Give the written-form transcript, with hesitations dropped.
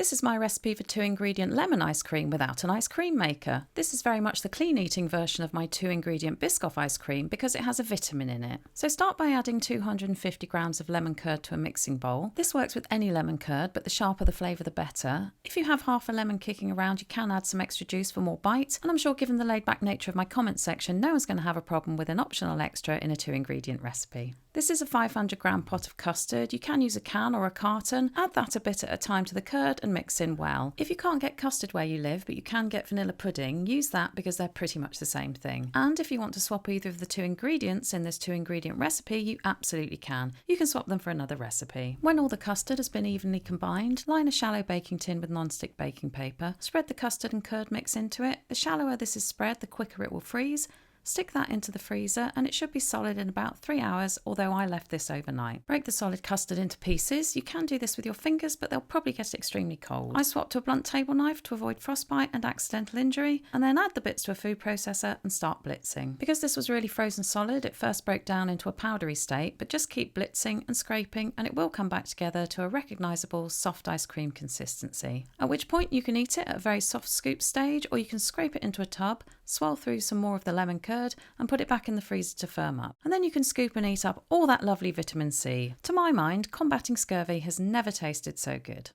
This is my recipe for 2-ingredient lemon ice cream without an ice cream maker. This is very much the clean eating version of my 2-ingredient Biscoff ice cream because it has a vitamin in it. So start by adding 250 grams of lemon curd to a mixing bowl. This works with any lemon curd, but the sharper the flavour the better. If you have half a lemon kicking around, you can add some extra juice for more bite, and I'm sure given the laid back nature of my comment section, no one's going to have a problem with an optional extra in a 2-ingredient recipe. This is a 500 gram pot of custard. You can use a can or a carton. Add that a bit at a time to the curd and mix in well. If you can't get custard where you live, but you can get vanilla pudding, use that because they're pretty much the same thing. And if you want to swap either of the 2 ingredients in this 2-ingredient recipe, you absolutely can. You can swap them for another recipe. When all the custard has been evenly combined, line a shallow baking tin with non-stick baking paper. Spread the custard and curd mix into it. The shallower this is spread, the quicker it will freeze. Stick that into the freezer and it should be solid in about 3 hours, although I left this overnight. Break the solid custard into pieces. You can do this with your fingers, but they'll probably get extremely cold. I swapped to a blunt table knife to avoid frostbite and accidental injury, and then add the bits to a food processor and start blitzing. Because this was really frozen solid, it first broke down into a powdery state, but just keep blitzing and scraping and it will come back together to a recognisable soft ice cream consistency. At which point you can eat it at a very soft scoop stage, or you can scrape it into a tub, swirl through some more of the lemon curd and put it back in the freezer to firm up. And then you can scoop and eat up all that lovely vitamin C. To my mind, combating scurvy has never tasted so good.